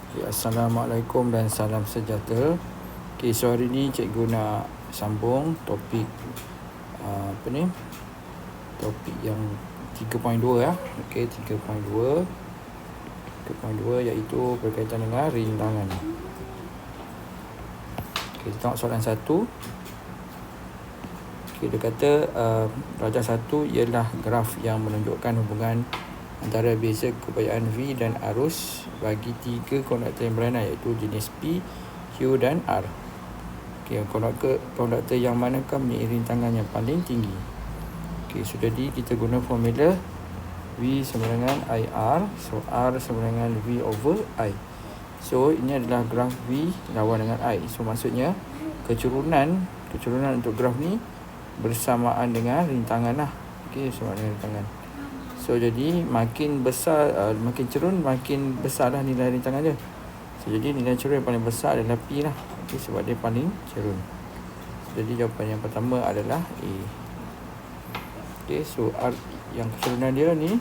Assalamualaikum dan salam sejahtera. Okay, so hari ni cikgu nak sambung topik topik yang 3.2 ya. Okay, 3.2 iaitu berkaitan dengan rintangan. Okay, kita tengok soalan 1. Okay, dia kata rajah 1 ialah graf yang menunjukkan hubungan antara beza keupayaan V dan arus bagi 3 konduktor yang berlainan, iaitu jenis P, Q dan R. Okay, konduktor yang manakah mempunyai rintangan yang paling tinggi? Okay, so jadi kita guna formula V sama dengan IR. So R sama dengan V over I. So ini adalah graf V lawan dengan I. So maksudnya kecurunan untuk graf ni bersamaan dengan rintangan lah. Okay, sama dengan rintangan. So jadi makin besar, makin cerun, makin besar lah nilai rintangan dia. So jadi nilai cerun yang paling besar adalah P lah. Okay, sebab dia paling cerun. So, jadi jawapan yang pertama adalah A. Okay, so R yang kecerunan dia ni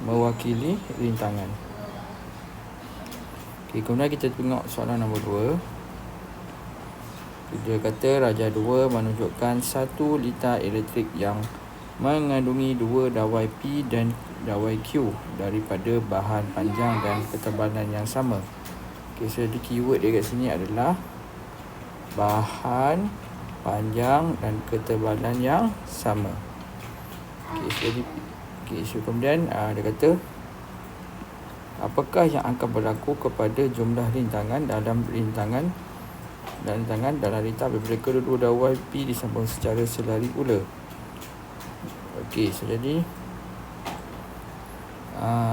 mewakili rintangan. Okay, kemudian kita tengok soalan nombor 2. Dia kata rajah 2 menunjukkan 1 liter elektrik yang mengandungi 2 dawai P dan dawai Q daripada bahan panjang dan ketebalan yang sama. Okay, so jadi keyword dia kat sini adalah bahan panjang dan ketebalan yang sama. So kemudian dia kata apakah yang akan berlaku kepada jumlah rintangan dalam rintangan dalam rintang apabila kedua-dua dawai P disambung secara selari pula. Okey, so jadi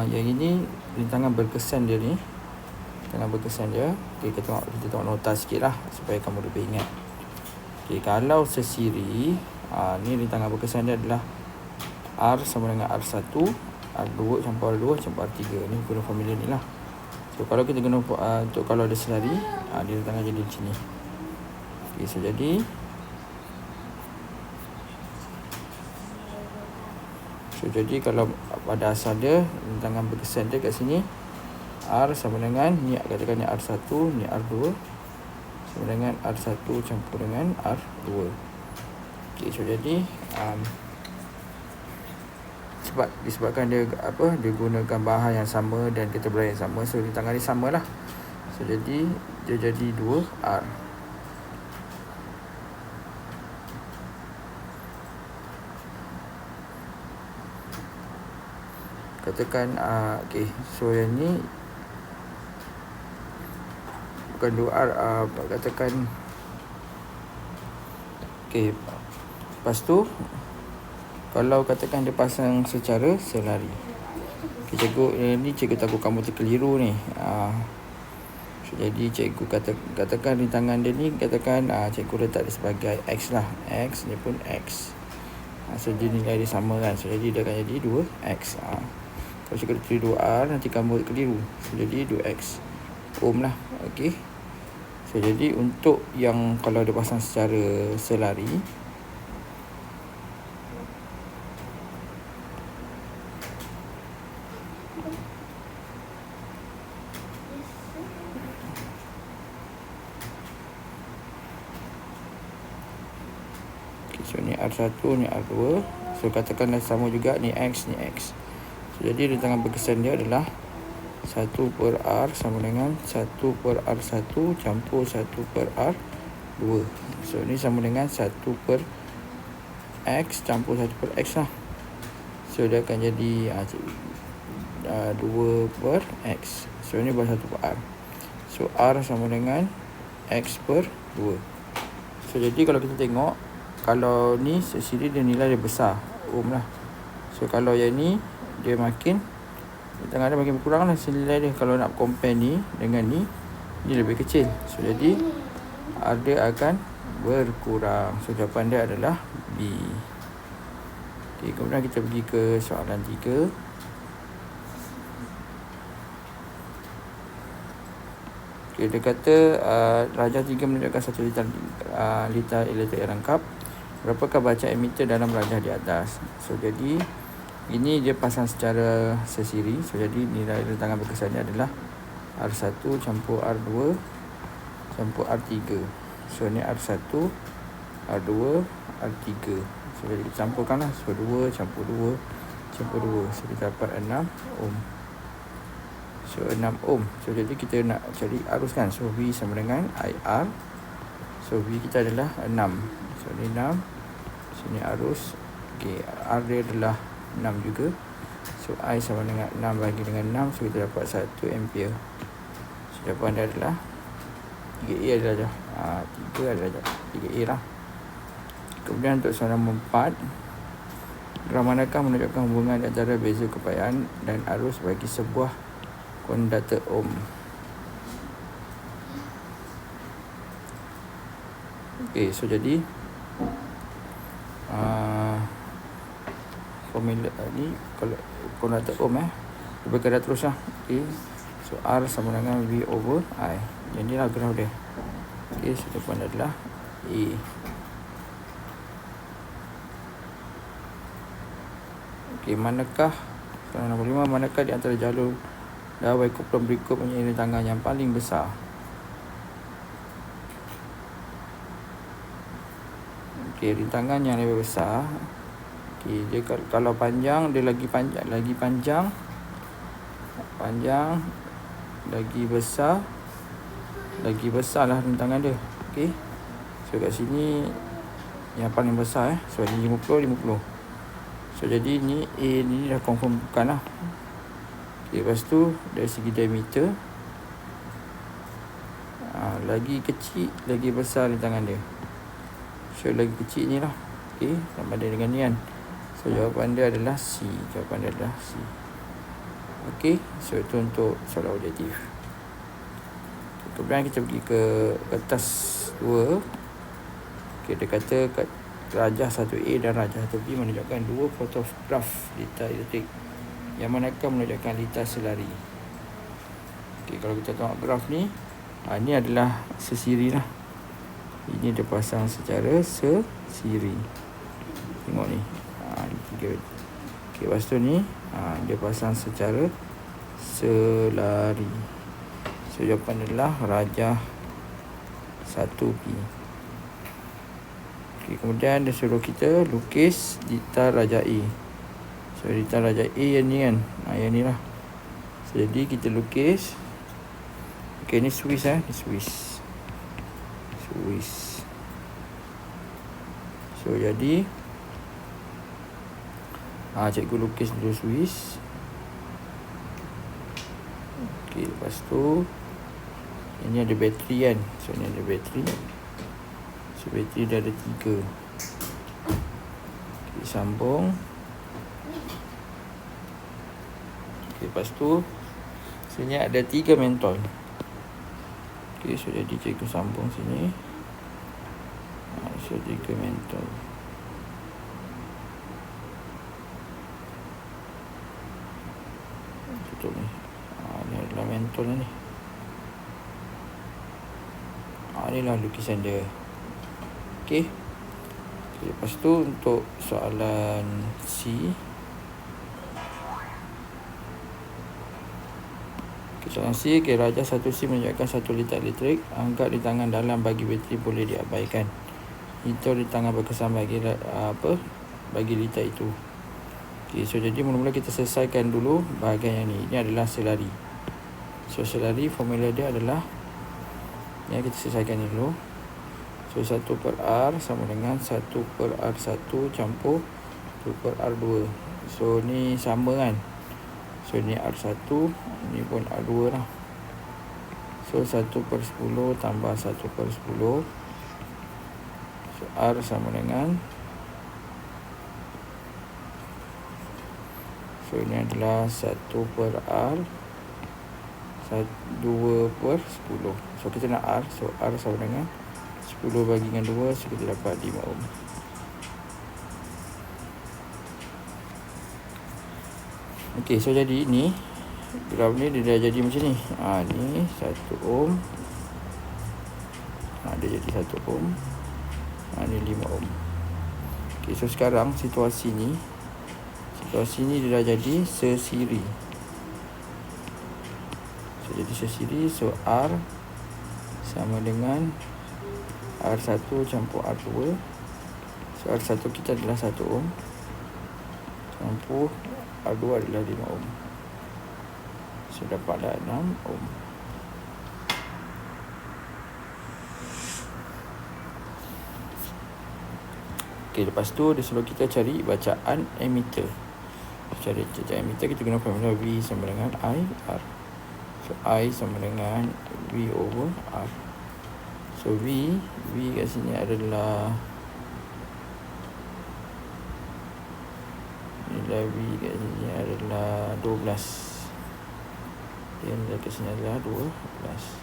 yang ini rintangan berkesan dia ni. Okey, kita tengok nota sikit lah supaya kamu lebih ingat. Okey, kalau sesiri, ni rintangan berkesan dia adalah R sama dengan R1, R2 campur R2 campur R3. Ni guna formula ni lah. So kalau kita guna untuk kalau ada selari, dia rintangan jadi macam ni. Okey, so jadi kalau pada asal dia rintangan berkesan dia kat sini R sama dengan ni, katakan ni R1, ni R2 sama dengan R1 campur dengan R2. Okey, so jadi disebabkan dia gunakan bahan yang sama dan ketebalan yang sama, so rintangan dia samalah. So jadi dia jadi 2R. Katakan okey, so yang ni bukan 2R, katakan okey. Lepas tu kalau katakan dia pasang secara selari. Okay, cikgu takut kamu terkeliru ni. So jadi cikgu katakan rintangan dia ni, katakan cikgu letak dia sebagai X lah. X ni pun X. So jadi nilai dia sama kan. So jadi dia akan jadi 2X. Kalau cikgu tulis 2R, nanti kamu keliru. So jadi 2X ohm lah. Okey. So jadi untuk yang kalau dia pasang secara selari, so ni R1, ni R2. So katakanlah sama juga, ni X, ni X. So jadi rintangan berkesan dia adalah 1 per R sama dengan 1 per R1 campur 1 per R2. So ni sama dengan 1 per X campur 1 per X lah. So dia akan jadi 2 per X. So ni buat 1 per R. So R sama dengan X per 2. So jadi kalau kita tengok, kalau ni sesiri dia nilai dia besar, ohm lah. So kalau yang ni dia makin rintangan dia makin berkurang lah nilai dia. Kalau nak compare ni dengan ni lebih kecil. So jadi R dia akan berkurang. So jawapan dia adalah B. Okay, kemudian kita pergi ke soalan 3. Okay, dia kata rajah 3 menunjukkan 1 liter elektrik rangkap. Berapakah bacaan emitter dalam rajah di atas? So jadi ini dia pasang secara sesiri. So jadi nilai rintangan berkesannya adalah R1 campur R2 campur R3. So ni R1, R2, R3. So jadi kita campurkan lah. So 2 campur 2 campur 2. So kita dapat 6 ohm. So 6 ohm. So jadi kita nak cari arus kan. So V sama dengan IR. So V kita adalah 6. So ni 6. Sini arus. Okay, R dia adalah 6 juga. So I sama dengan 6 bagi dengan 6. So kita dapat 1 ampere. So jawapan dia adalah 3A adalah 3 adalah 3A lah. Kemudian untuk soalan nombor 4, graf manakah menunjukkan hubungan antara beza keupayaan dan arus bagi sebuah konduktor ohm. Okey, so jadi formula ni kalau konduktor ohm berkata terus lah. Okey, so R sama dengan V over I. Yang ni lah graf dia. Okey, so jawapan adalah A. Okey, manakah soalan nombor 5, manakah di antara jalur dawai kumpulan berikut mempunyai rintangan yang paling besar? Okey, rintangan yang lebih besar. Okey, dia kalau panjang dia lagi panjang, lagi besar lah rintangan dia. Okey. So kat sini yang paling besar so ni 50. So jadi ni A ni dah confirm bukan lah. Okay, lepas tu dari segi diameter lagi kecil lagi besar rintangan dia. So lagi kecil ni lah. Okay, sama ada dengan ni kan. So jawapan dia adalah C. Okay, so itu untuk soalan objektif. Kemudian kita pergi ke kertas 2. Okay, dia kata rajah 1A dan rajah 1B menunjukkan dua fotograf litar elektrik yang manakah menunjukkan litar selari. Okay, kalau kita tengok graf ni, ni adalah sesiri lah. Ini dia pasang secara sesiri. Tengok ni. Ni tiga. Okay, lepas tu ni dia pasang secara selari. So jawapan adalah rajah 1B. Okay, kemudian dia suruh kita lukis litar rajah A. So litar rajah A yang ni kan. Yang ni lah. So, jadi kita lukis. Okay, ni Swiss ni Swiss. So jadi cikgu lukis dulu Swiss. Okay, lepas tu ini ada bateri kan. So ni ada bateri. So bateri dia ada 3. Okay, sambung. Okay, lepas tu sini ada 3 mentol. Okay, so jadi cikgu sambung sini. So 3 mentol. Tutup ni. Ni adalah mentol ni. Inilah lukisan dia. Okey. Lepas tu untuk soalan C. Soalan C, rajah 1C menunjukkan 1 litar elektrik. Anggap rintangan dalam bagi bateri boleh diabaikan. Itu rintangan berkesan bagi bagi litar itu. Okey, so jadi mula-mula kita selesaikan dulu bahagian yang ni. Ini adalah selari. So selari formula dia adalah kita selesaikan ni dulu. So 1/R sama dengan 1/R1 campur 2/R2. So ni sama kan. So ni R1, ni pun R2 lah. So 1/10 tambah 1/10. So R sama dengan, so ini adalah 1/R 2/10. So kita nak R. So R sama dengan 10 bagi dengan 2. So kita dapat 5 ohm. Okey, so jadi ni graf ni dia dah jadi macam ni. Ni 1 ohm. Dia jadi 1 ohm. Ni 5 ohm. Okey, so sekarang situasi ni dia dah jadi sesiri. So jadi sesiri. So R sama dengan R1 campur R2. So R1 kita adalah 1 ohm campur R2 adalah 5 ohm. So dapatlah 6 ohm. Okey, lepas tu dia suruh kita cari bacaan emitter. Cari bacaan emitter, kita guna formula V sama dengan I R. So I sama dengan V over R. So V kat sini adalah nilai V kat sini adalah 12. Dan nilai kat sini adalah 12.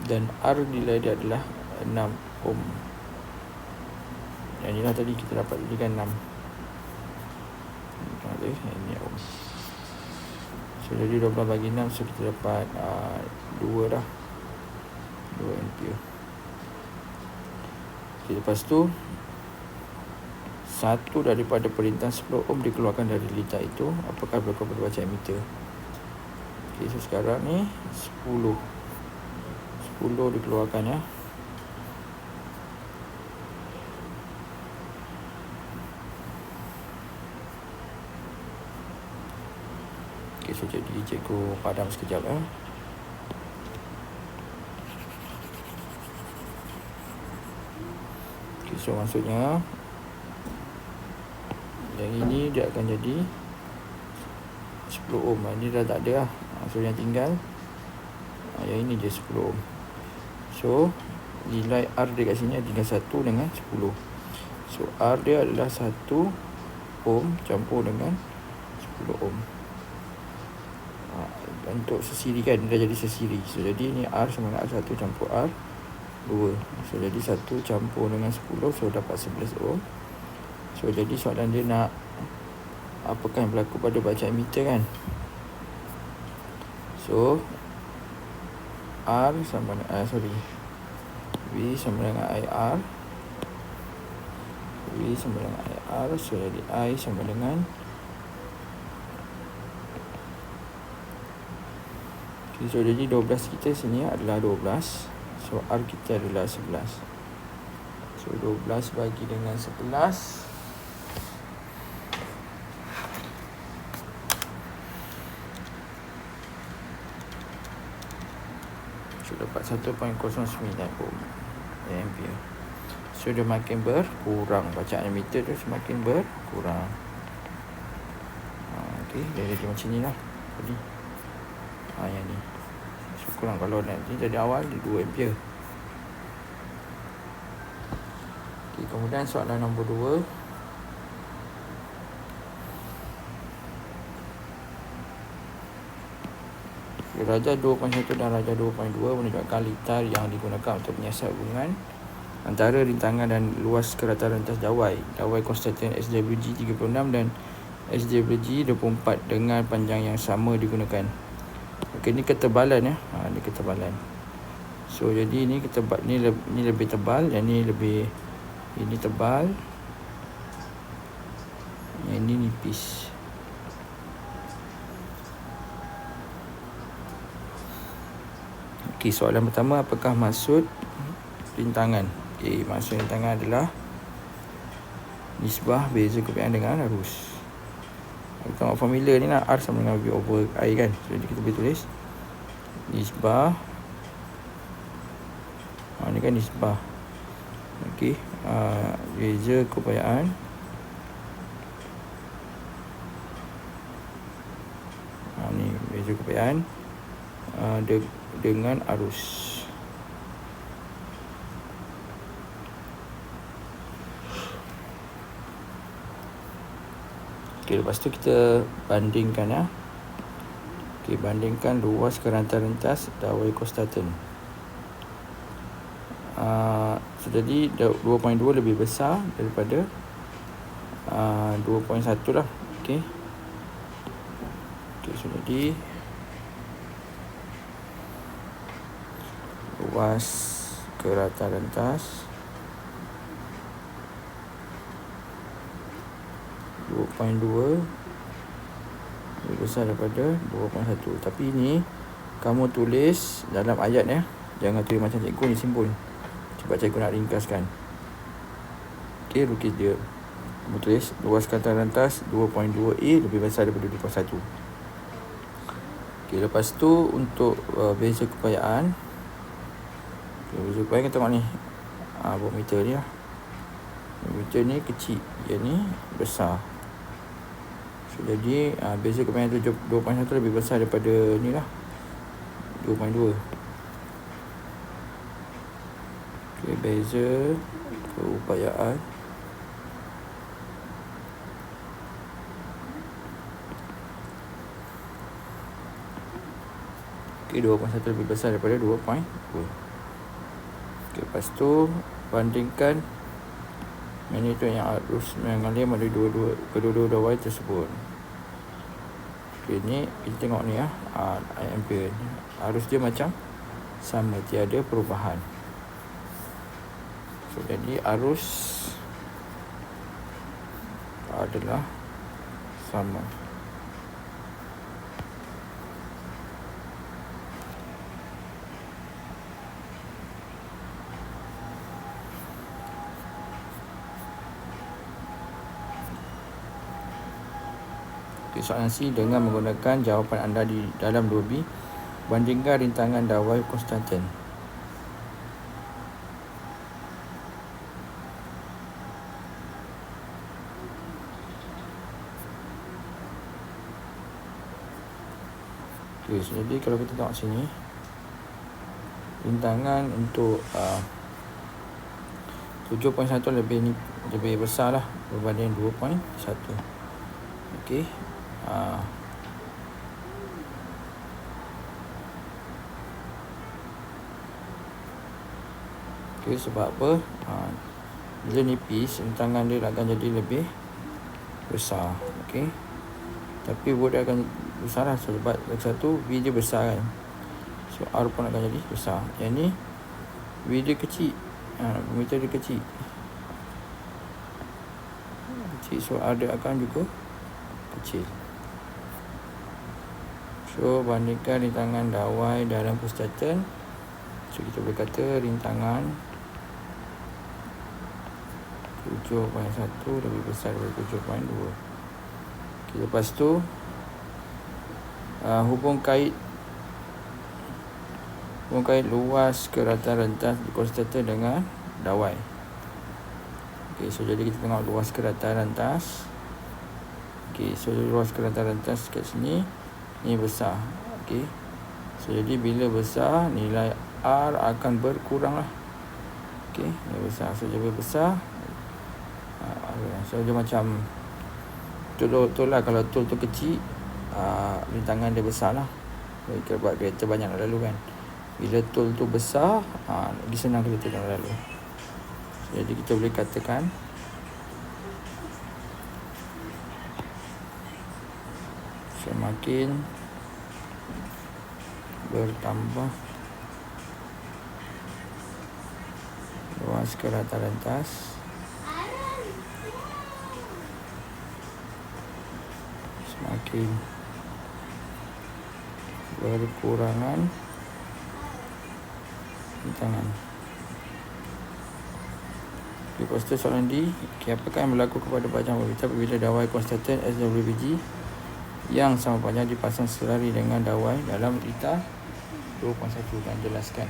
Dan R nilai dia adalah 6 ohm. Yang inilah tadi kita dapat jadikan 6. Ini ohm. So jadi 12 bagi 6, so kita dapat 2 dah. 2 ampere. Okay, lepas tu satu daripada perintah 10 ohm dikeluarkan dari litar itu. Apakah berlaku pada bacaan emitter? Okay, so sekarang ni 10 dikeluarkan ya. Okay, so jadi cikgu padam sekejap ya. Okay, so maksudnya yang ini dia akan jadi 10 ohm. Ini dah tak ada lah. So yang tinggal yang ini je 10 ohm. So nilai R dia kat sini adalah 1 dengan 10. So R dia adalah 1 ohm campur dengan 10 ohm. Untuk sesiri kan, dia jadi sesiri. So jadi ni R sama dengan R1 campur R2. So jadi 1 campur dengan 10, so dapat 11 ohm. So jadi soalan dia nak apakah yang berlaku pada bacaan emitter kan. So R sama dengan V sama dengan IR. V sama dengan IR. So jadi I sama dengan okay, so jadi 12 kita sini adalah 12. So R kita adalah 11. So 12 bagi dengan 11, so dapat 1.09 ohm ampere. So dia makin berkurang, bacaan emitter tu semakin berkurang. Okey, dia jadi macam ni lah tadi. Yang ni. So kurang, kalau nanti dari awal dia 2 ampere. Okey, kemudian soalan nombor 2. Darjah 2.1 dan darjah 2.2 menunjukkan litar yang digunakan untuk menyiasat hubungan antara rintangan dan luas kerata rentas dawai. Dawai konstantan SWG 36 dan SWG 24 dengan panjang yang sama digunakan. Okey, ni ketebalan ya. Ni ketebalan. So jadi ni ni lebih tebal, yang ni lebih, ini tebal, yang ini nipis. Okey, soalan pertama, apakah maksud rintangan? Okey, maksud rintangan adalah nisbah beza kebiasaan dengan arus. Kita tengok formula ni lah, R sama dengan V over I kan. Jadi kita boleh tulis nisbah, ni kan nisbah. Okey, beza kebiasaan ni beza kebiasaan dengan arus. Okey, lepas tu kita bandingkan ya. Okey, bandingkan luas keranta rentas dawai konstantan. So jadi 2.2 lebih besar daripada 2.1 lah. Okey. Okey, so jadi luas kerata rentas 2.2 lebih besar daripada 2.1. Tapi ni kamu tulis dalam ayat ya. Jangan tulis macam cikgu ni simbol. Sebab cikgu nak ringkaskan. Okey, lukis dia. Kamu tulis luas kata rantas 2.2A lebih besar daripada 2.1. Okey, lepas tu untuk beza kepayaan. Beza kepayaan kita tengok ni. Voltmeter ni lah. Voltmeter ni kecil, yang ni besar. So, jadi beza kepayaan 2.1 lebih besar daripada ni lah, 2.2. Okey, beza keupayaan okey, 2.1 lebih besar daripada 2.2. Okey, lepas tu bandingkan magnitude yang arus mengalir melalui kedua-dua dawai tersebut. Okey, ni kita tengok ni ampere. Arus dia macam sama, tiada perubahan. So, jadi arus adalah sama. Soalan C, dengan menggunakan jawapan anda di dalam 2B, bandingkan rintangan dawai konstanten. Okay, jadi kalau kita tengok sini, rintangan untuk 7.1 lebih besar lah berbanding 2.1. Okey. Okey, sebab apa? Bila nipis, rintangan dia akan jadi lebih besar. Okey. Tapi volt dia akan besar lah, sebab lagi satu V dia besar kan. So R pun akan jadi besar. Yang ni V dia kecil. Meter dia kecil. So R dia akan juga kecil. So bandingkan rintangan dawai dalam konstanten. So kita boleh kata rintangan 7.1 lebih besar daripada 7.2. Okay, lepas tu hubung kait luas keratan rentas di konstanten dengan dawai. Okay, so jadi kita tengok luas keratan rentas. Okay, so luas keratan rentas kat sini ni besar. Okay, so jadi bila besar, nilai R akan berkurang lah. Okay, ni besar. So jadi besar, so dia macam tol lah. Kalau tol tu kecil, rintangan dia besar lah. Sebab kereta banyak nak lalu kan. Bila tol tu besar, lagi senang kereta nak lalu. So, jadi kita boleh katakan semakin bertambah luas keratan rentas, semakin berkurangan rintangan. Lepas tu soalan D, apakah yang berlaku kepada panjang orbiter apabila dawai konstanten SWBG yang sama panjang dipasang selari dengan dawai dalam litar 2.1 dan jelaskan.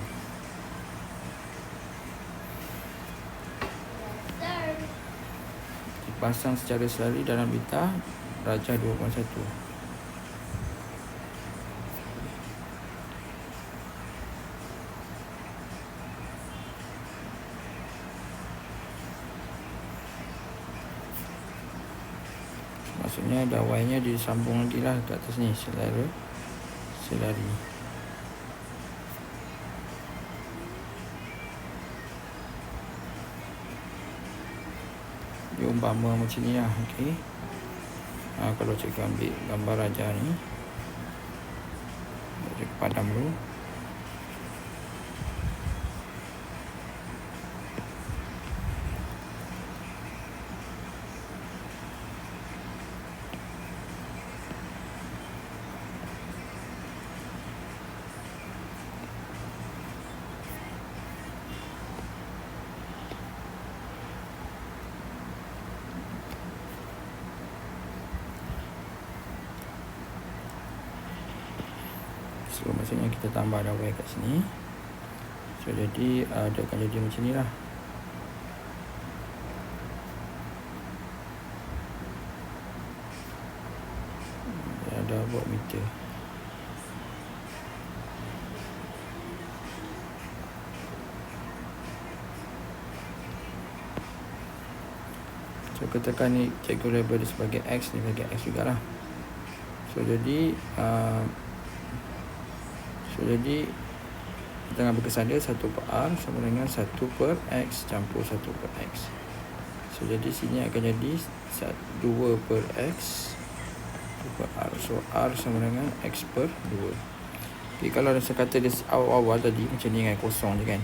Dipasang secara selari dalam litar darjah 2.1. Maksudnya dawainya disambung lagi lah ke atas ni, selari. Dia umpama macam ni lah. Okay. Kalau cikgu ambil gambar raja ni, cikgu padam dulu. So maksudnya kita tambah dah Y kat sini. So jadi dia akan jadi macam ni lah. Dia ada buat meter. So katakan ni cikgu label dia sebagai X, ni sebagai X jugalah. So jadi kita akan berkesan dia 1 per R sama dengan 1 per X campur 1 per X. So jadi sini akan jadi 2 per X 2 per R. So R sama dengan X per 2. Okay, kalau saya kata dia awal-awal tadi macam ni dengan kosong je kan.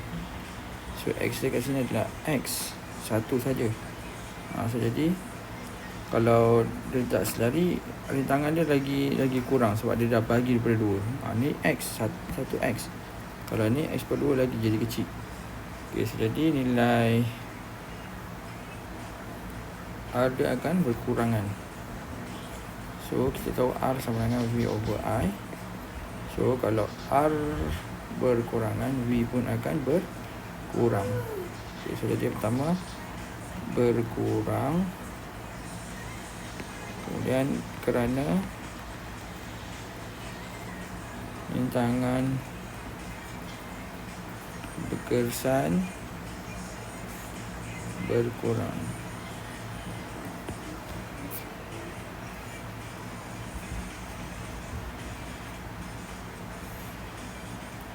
So X dia kat sini adalah X 1 saja. So jadi kalau dia tak selari, rintangan dia lagi kurang sebab dia dah bagi daripada 2. Ni X 1X. Kalau ni X per 2 lagi jadi kecil. Okay, so jadi nilai R dia akan berkurangan. So kita tahu R sama dengan V over I. So kalau R berkurangan, V pun akan berkurang. Okay, so jadi pertama berkurang. Kemudian kerana rintangan berkesan berkurang.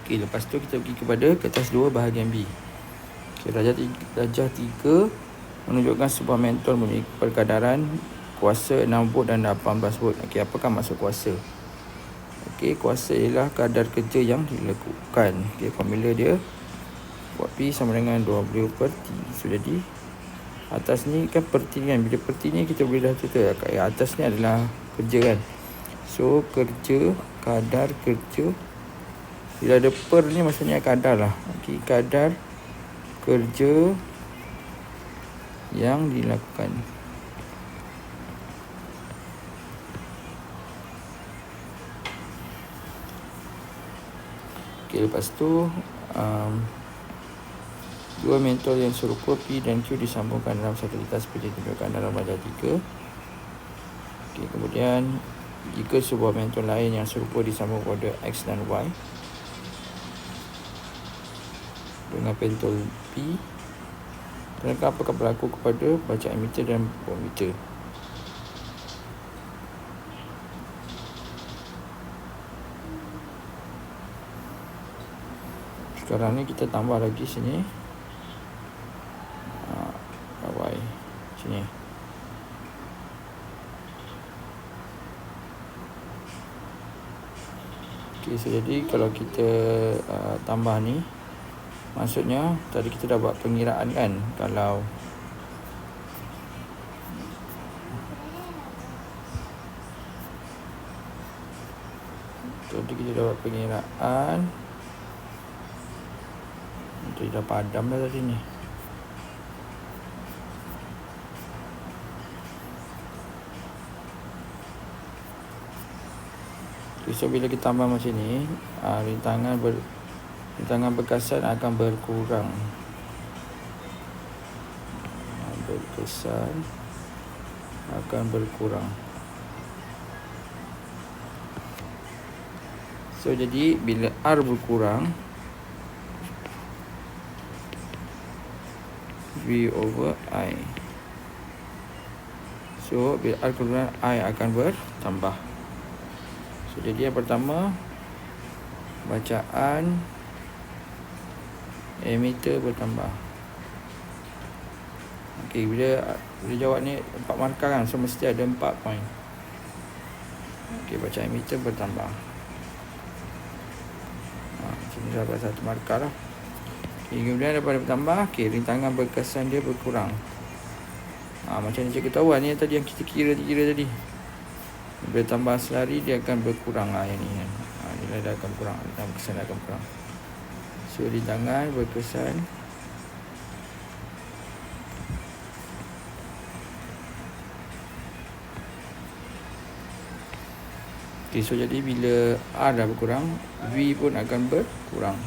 Okey, lepas tu kita pergi kepada kertas 2 bahagian B. Okay, darjah 3 menunjukkan sebuah mentol memiliki perkadaran kuasa 6 volt dan 18 volt. Okey, apakah maksud kuasa? Okey, kuasa ialah kadar kerja yang dilakukan. Okey, formula dia buat P sama dengan 20 per T. So jadi atas ni kan per T kan. Bila per T ni kita boleh dah tutup. Atas ni adalah kerja kan. So kerja, kadar kerja. Bila ada per ni maksudnya kadar lah. Okey, kadar kerja yang dilakukan. Okey, lepas tu dua mentol yang serupa P dan Q disambungkan dalam satu litar seperti ditunjukkan dalam darjah 3. Okey, kemudian jika sebuah mentol lain yang serupa disambung pada X dan Y dengan pentol P, terangkan apakah berlaku kepada bacaan meter dan voltmeter. Sekarang ni kita tambah lagi sini Y sini. Okay, so jadi kalau kita tambah ni, maksudnya tadi kita dah buat pengiraan kan. Kalau tadi kita dah buat pengiraan, tadi dah padam dah tadi ni. So bila kita tambah macam ni, rintangan berkesan akan berkurang. Berkesan akan berkurang. So jadi bila R berkurang, V over I. So bila R berkurang, I akan bertambah. So jadi yang pertama, bacaan emitter bertambah. Okey, bila jawab ni 4 markah kan, so mesti ada 4 poin. Okey, bacaan emitter bertambah. Sini dapat 1 markah lah. Okay, kemudian daripada bertambah, okey, rintangan berkesan dia berkurang. Macam ni cikgu tahu ni tadi yang kita kira tadi. Bila tambah selari dia akan berkurang lah yang ni kan. Nilai dia akan kurang, rintangan berkesan akan kurang. So rintangan berkesan Okay, so jadi bila R dah berkurang, V pun akan berkurang.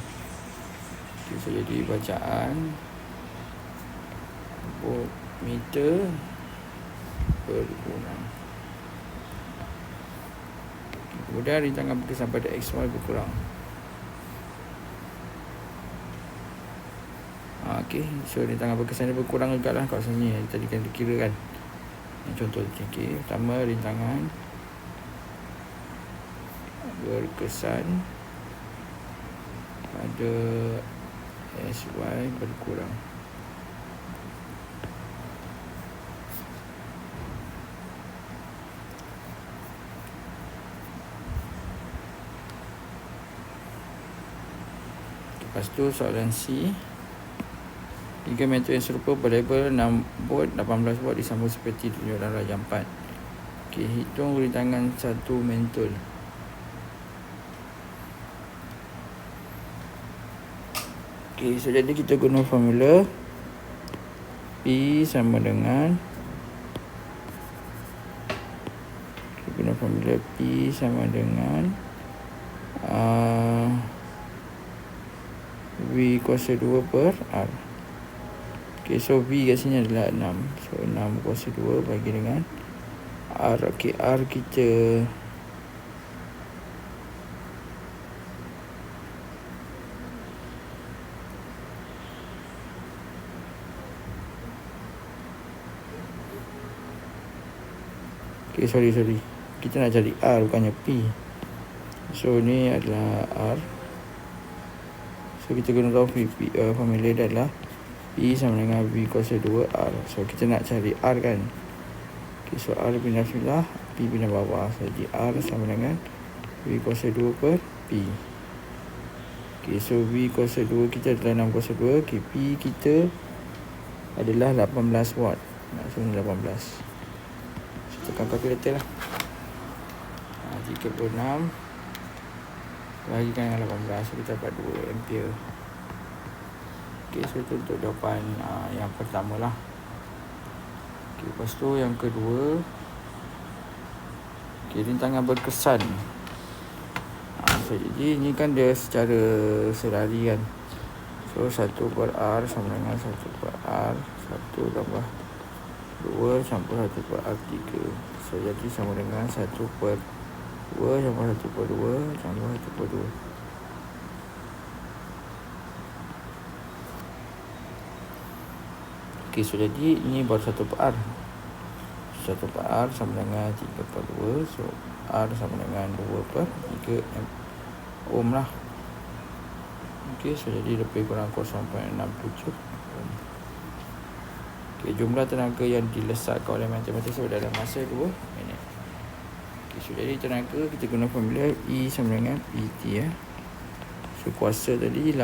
Okay, so jadi bacaan voltmeter berkurang. Kemudian rintangan berkesan pada XY berkurang. Okay, so rintangan berkesan dia berkurang juga lah kat sini. Tadi kan dikira kan. Contoh, okay, pertama rintangan berkesan pada SY berkurang. Lepas tu soalan C, 3 mentol yang serupa berlabel 6 volt, 18 volt disambung seperti tunjuk dalam rajah 4. Okay, hitung rintangan satu mentol. Okay, so jadi kita guna formula P sama dengan P sama dengan V kuasa 2 per R. Okay, so V kat sini adalah 6. So 6 kuasa 2 bagi dengan R. Okay, R kita sorry. Kita nak cari R bukannya P. So ni adalah R. So kita guna tahu formula dia adalah P sama dengan V kuasa 2 R. So kita nak cari R kan. Okay, so R pindah sebelah, P pindah bawah. So jadi R sama dengan V kuasa 2 per P. Okay, so V kuasa 2 kita adalah 6 kuasa 2. Okay, P kita adalah 18 watt. Maksudnya 18. Tekan kalkulator lah. 36 bagikan dengan 18, so kita dapat 2 ampere. Okay, so itu untuk jawapan yang pertama lah. Okay, lepas tu yang kedua, okay, rintangan berkesan. So jadi ni kan dia secara selari kan. So 1 per R sama dengan 1 per R 1 tambah 2 campur 1 per R3. So jadi sama dengan 1 per 2 campur 1 per 2 campur 1 per 2. Okay, so jadi ini baru 1 per R. 1 per R sama dengan 3 per 2. So R sama dengan 2 per 3 ohm lah. Okay, so jadi lebih kurang 0.67 ohm. Okay, jumlah tenaga yang dilesatkan oleh matematik dalam masa 2 minit. Okay, so jadi tenaga kita guna formula E sama dengan PT ya. So kuasa tadi 18.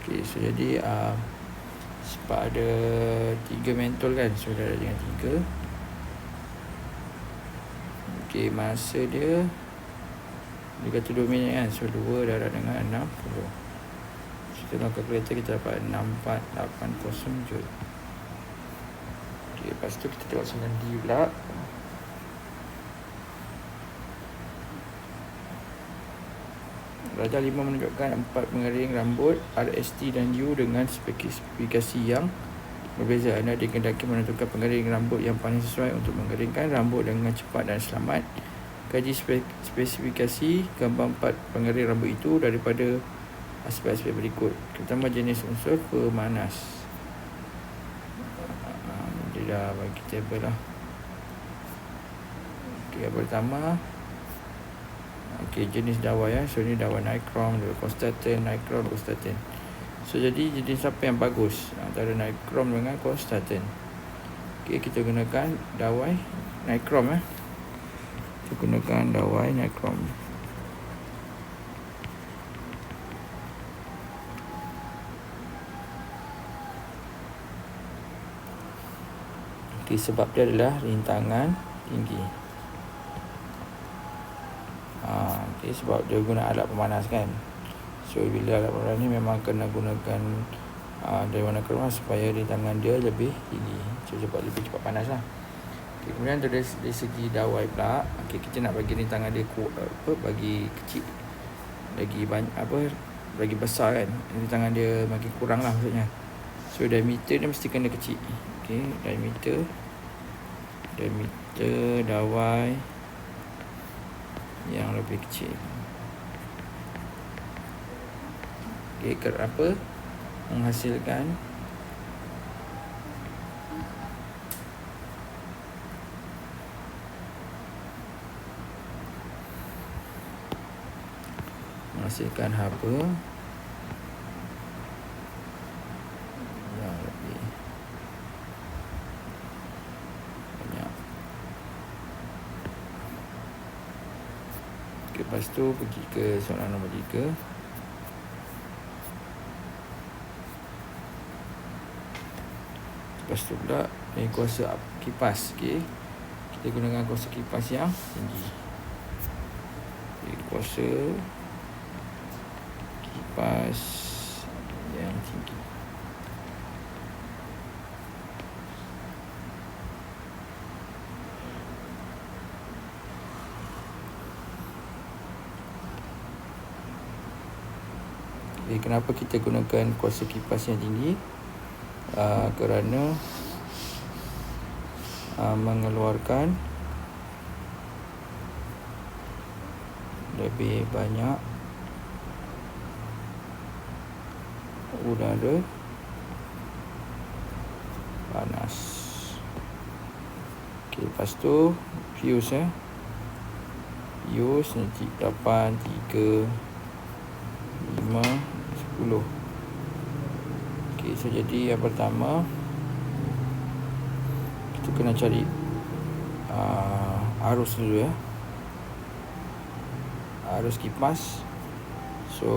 Okay, so jadi sebab ada 3 mentol kan, so dah ada dengan 3. Okay, masa dia kata 2 minit kan. So 2 darab dengan 60. So kita kalkulator kita dapat 6480 joule. Okay, lepas tu kita tengok soalan D pula. Rajah 5 menunjukkan 4 pengering rambut RST dan U dengan spesifikasi yang berbeza. Anda dikehendaki menentukan pengering rambut yang paling sesuai untuk mengeringkan rambut dengan cepat dan selamat. Kaji spesifikasi gambar 4 pengering rambut itu daripada aspek-aspek berikut. Pertama, jenis unsur pemanas. Dia dah bagi tabel lah. Okay, yang pertama, okay, jenis dawai ya. So ni dawai nichrome, constatin, nichrome, constatin. So jadi jenis apa yang bagus antara nichrome dengan constatin? Okay, kita gunakan dawai nichrome ya. Kita gunakan dawai nichrome. Okay, sebab dia adalah rintangan tinggi. Okay, sebab dia guna alat pemanas kan. So bila alat pemanas ni memang kena gunakan dari warna keruh supaya di tangan dia lebih tinggi, lebih cepat panas lah. Okay, kemudian dari segi dawai pula, okay, kita nak bagi ni tangan dia bagi kecil, bagi besar kan, ini tangan dia makin kurang lah maksudnya. So diameter dia mesti kena kecil. Okay, diameter dawai yang lebih kecil. Okay, kenapa menghasilkan haba yang lebih banyak. Okay, lepas tu pergi ke soalan nombor 3. Lepas tu pula kuasa kipas. Okay, kita gunakan kuasa kipas yang tinggi. Okay, kuasa kipas yang tinggi. Okay, kenapa kita gunakan kuasa kipas yang tinggi? Kerana mengeluarkan lebih banyak udara panas. Okay, lepas tu fuse fuse nanti 8, 3, 5, 10. Okay, so jadi yang pertama kita kena cari arus dulu ya, arus kipas. So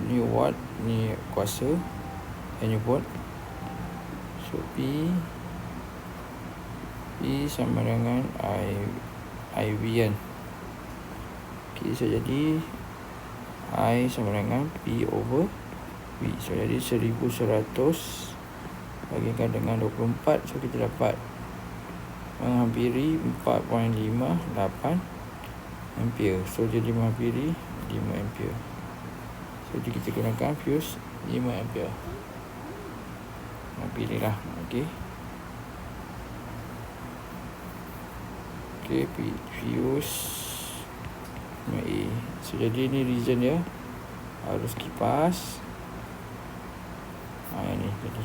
ni watt, ni kuasa, ni volt. So P sama dengan IV kan. Okay, so jadi I sama dengan P over V. So jadi 1100 bagikan dengan 24. So kita dapat menghampiri 4.58 ampere. So jadi menghampiri 5 ampere. So jadi kita gunakan fuse 5 ampere. Pilih lah. Okay, fuse A. So jadi ni reason dia, arus kipas. Ini jadi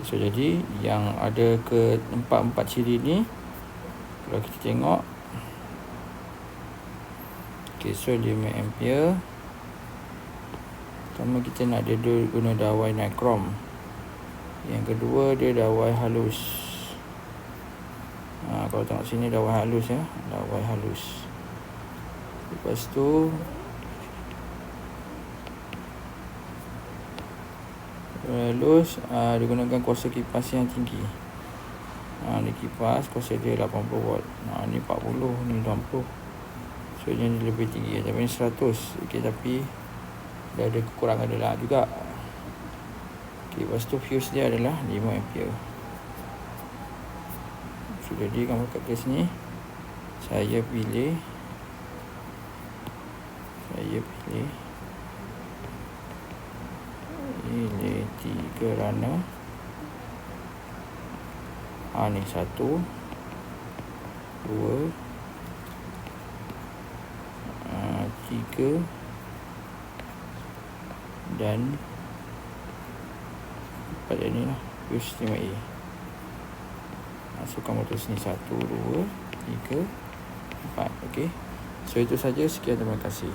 so jadi yang ada ke empat ciri ni, kalau kita tengok, okay, so 5 ampere. Pertama kita nak dia guna dawai nikrom. Yang kedua dia dawai halus. Kalau tengok sini dawai halus ya, dawai halus. Lepas tu halus, digunakan kuasa kipas yang tinggi. Ni kipas kuasa dia 80 watt. Ni 40, ni 60. So dia lebih tinggi. Tapi ni 100. Okay, tapi dah ada kekurangan dia lah juga. Okay, lepas tu fuse dia adalah 5 ampere. So jadi kamu kat kes ni, saya pilih ini 3 rana. Ni 1, 2, 3 dan 4 ni lah, fuse 5A. So kamu tulis ni 1, 2, 3, 4. Okay, so itu saja. Sekian, terima kasih.